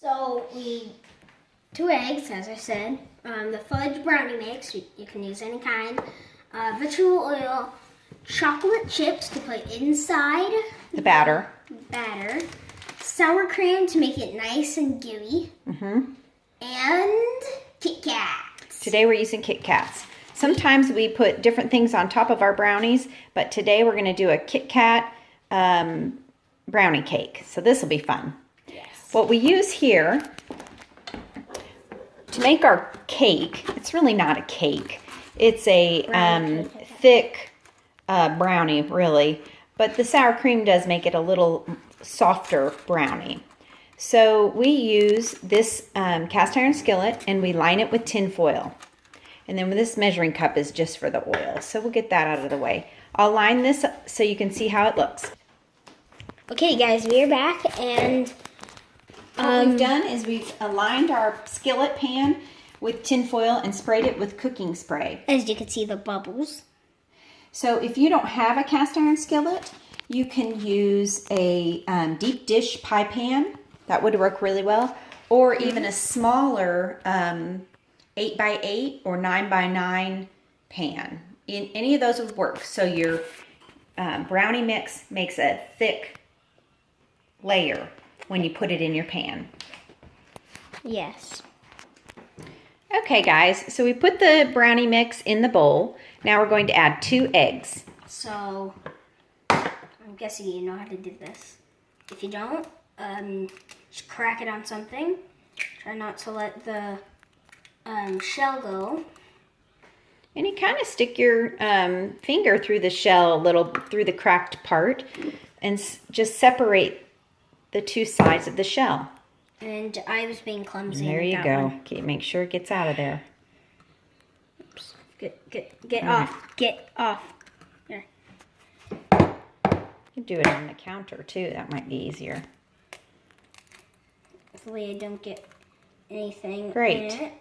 So we 2 eggs, as I said. The fudge brownie mix, you can use any kind. Vegetable oil, chocolate chips to put inside the batter. Sour cream to make it nice and gooey. And Kit Kats. Today we're using Kit Kats. Sometimes we put different things on top of our brownies, but today we're going to do a Kit Kat brownie cake. So this will be fun. Yes. What we use here to make our cake, it's really not a cake. It's a thick brownie, really. But the sour cream does make it a little softer brownie. So we use this cast iron skillet and we line it with tin foil. And then this measuring cup is just for the oil. So we'll get that out of the way. I'll line this up so you can see how it looks. Okay guys, we're back, and what we've done is we've aligned our skillet pan with tin foil and sprayed it with cooking spray. As you can see, the bubbles. So if you don't have a cast iron skillet, you can use a deep dish pie pan. That would work really well. Or even a smaller 8x8 or 9x9 pan. Any of those would work. So your brownie mix makes a thick layer when you put it in your pan. Yes. Okay guys, so we put the brownie mix in the bowl. Now we're going to add 2 eggs. So I'm guessing you know how to do this. If you don't, just crack it on something. Try not to let the shell go. And you kind of stick your finger through the shell a little, through the cracked part, and just separate the 2 sides of the shell. And I was being clumsy. There you go. Okay, make sure it gets out of there. Oops. Get off. Get off. There. You can do it on the counter too. That might be easier. Hopefully I don't get anything Great. in it.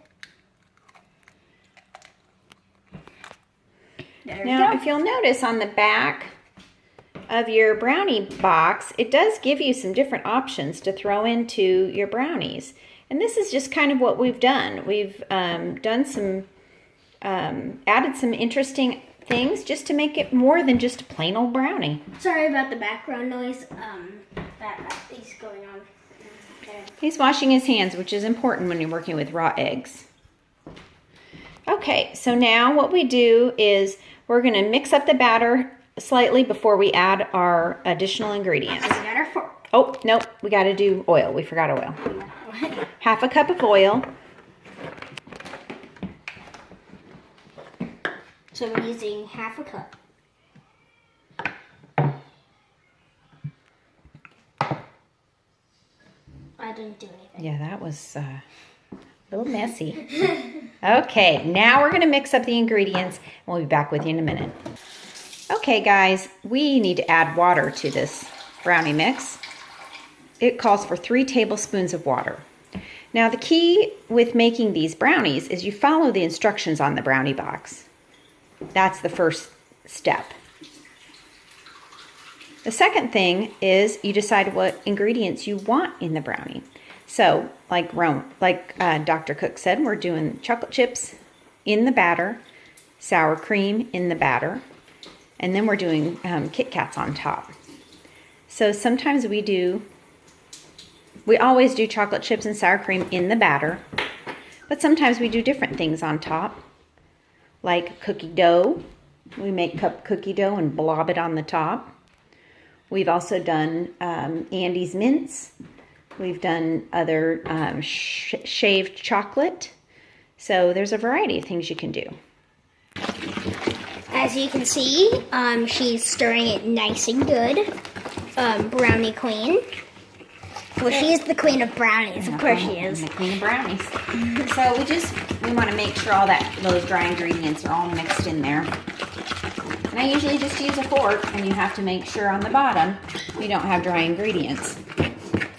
Now, if you'll notice on the back of your brownie box, it does give you some different options to throw into your brownies. And this is just kind of what we've done. We've done some, added some interesting things just to make it more than just a plain old brownie. Sorry about the background noise that is going on. Okay. He's washing his hands, which is important when you're working with raw eggs. Okay, so now what we do is we're going to mix up the batter slightly before we add our additional ingredients. We got our fork. Oh, no, we got to do oil. We forgot oil. Half a cup of oil. So we're using half a cup. I didn't do anything. Yeah, that was a little messy. Okay, now we're going to mix up the ingredients, and we'll be back with you in a minute. Okay, guys, we need to add water to this brownie mix. It calls for 3 tablespoons of water. Now, the key with making these brownies is you follow the instructions on the brownie box. That's the first step. The second thing is you decide what ingredients you want in the brownie. So, like Dr. Cook said, we're doing chocolate chips in the batter, sour cream in the batter, and then we're doing Kit Kats on top. So sometimes we always do chocolate chips and sour cream in the batter, but sometimes we do different things on top, like cookie dough. We make cookie dough and blob it on the top. We've also done Andy's mince. We've done other shaved chocolate. So there's a variety of things you can do. As you can see, she's stirring it nice and good. Brownie Queen. Well, she is the queen of brownies. Of course she is. The queen of brownies. So we want to make sure all those dry ingredients are all mixed in there. And I usually just use a fork, and you have to make sure on the bottom you don't have dry ingredients.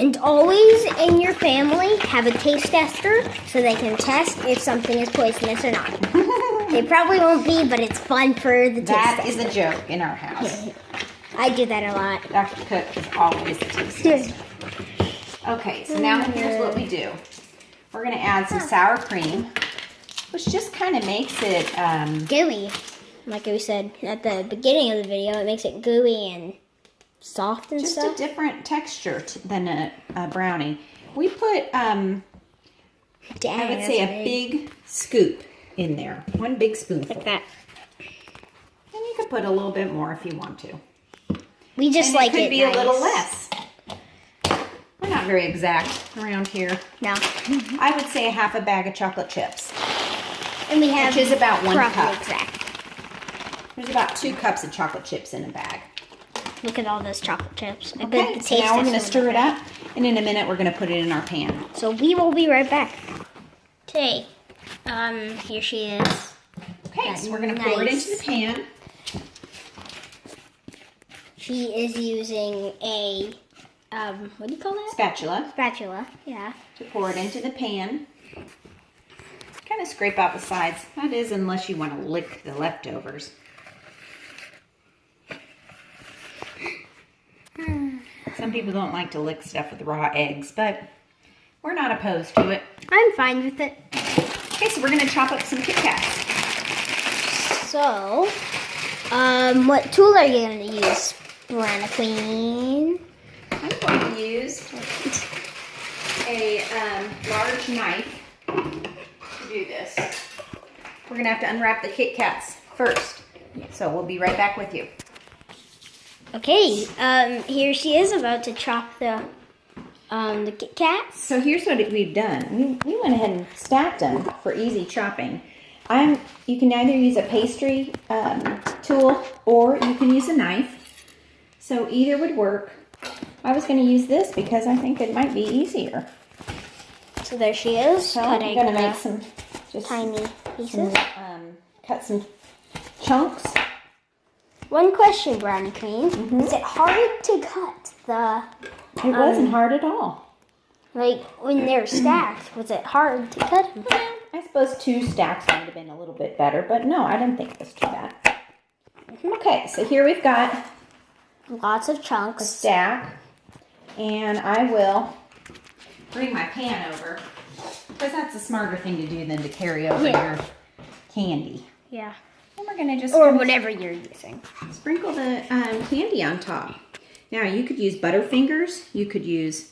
And always in your family have a taste tester so they can test if something is poisonous or not. They probably won't be, but it's fun for the taste tester. That is a joke in our house. I do that a lot. Dr. Cook is always the taste tester. Okay, so now here's what we do. We're gonna add some sour cream, which just kind of makes it gooey. Like we said at the beginning of the video, it makes it gooey and soft and just stuff. a different texture than a brownie. We put, I would say a big scoop in there. One big spoonful. Like that. And you could put a little bit more if you want to. We just and like it could be nice. a little less. We're not very exact around here. No. I would say half a bag of chocolate chips. And we have which is about 1 cup. Exact. There's about 2 cups of chocolate chips in a bag. Look at all those chocolate chips. I bet Okay, the so taste now we're is going to so stir it different. up, and in a minute we're going to put it in our pan. So we will be right back. Okay. Here she is. Okay, so we're going to pour it into the pan. She is using a, what do you call that? Spatula. Spatula, yeah. To pour it into the pan. Kind of scrape out the sides. That is unless you want to lick the leftovers. Some people don't like to lick stuff with raw eggs, but we're not opposed to it. I'm fine with it. Okay, so we're going to chop up some Kit Kats. So, what tool are you going to use, Brownie Queen? I'm going to use a large knife to do this. We're going to have to unwrap the Kit Kats first. So we'll be right back with you. Okay, here she is about to chop the Kit Kats. So here's what we've done. We went ahead and stacked them for easy chopping. You can either use a pastry tool or you can use a knife. So either would work. I was going to use this because I think it might be easier. So there she is, So cutting I'm going to the make some just tiny pieces. cut some chunks. One question, Brownie Queen. Is it hard to cut the... It wasn't hard at all. Like, when they're stacked, was it hard to cut them? I suppose 2 stacks would have been a little bit better, but no, I didn't think it was too bad. Okay, so here we've got Lots of a chunks. stack, and I will bring my pan over, because that's a smarter thing to do than to carry over your candy. Yeah. And we're going to just Or kind of whatever you're using. sprinkle the candy on top. Now, you could use Butterfingers. You could use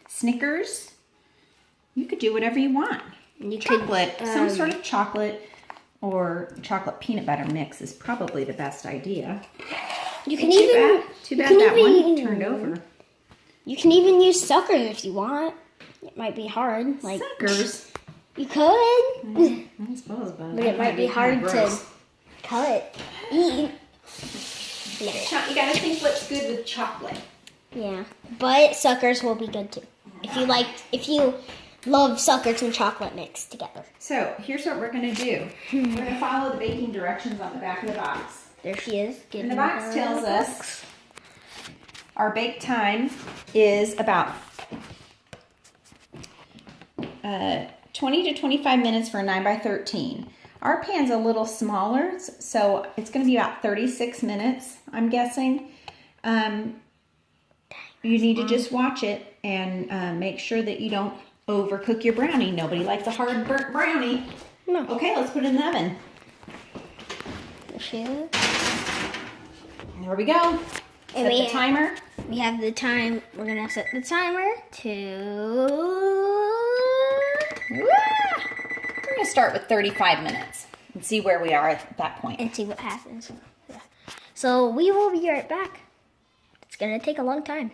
Snickers. You could do whatever you want. You Chocolate, could, some sort of chocolate or chocolate peanut butter mix is probably the best idea. You can even... Too bad can that one even- turned over. You can even use suckers if you want. It might be hard. Like, Suckers. you could. I suppose, But it might be hard to cut. Eat. You gotta think what's good with chocolate. Yeah. But suckers will be good too. If you love suckers and chocolate mixed together. So here's what we're gonna do. We're gonna follow the baking directions on the back of the box. There she is. And the box tells us our bake time is about 20 to 25 minutes for a 9x13. Our pan's a little smaller, so it's going to be about 36 minutes, I'm guessing. You need to just watch it and make sure that you don't overcook your brownie. Nobody likes a hard burnt brownie. No. Okay, let's put it in the oven. There she is. There we go. And Set the timer. We have the time. We're going to set the timer to... We're going to start with 35 minutes and see where we are at that point. And see what happens. Yeah. So we will be right back. It's going to take a long time.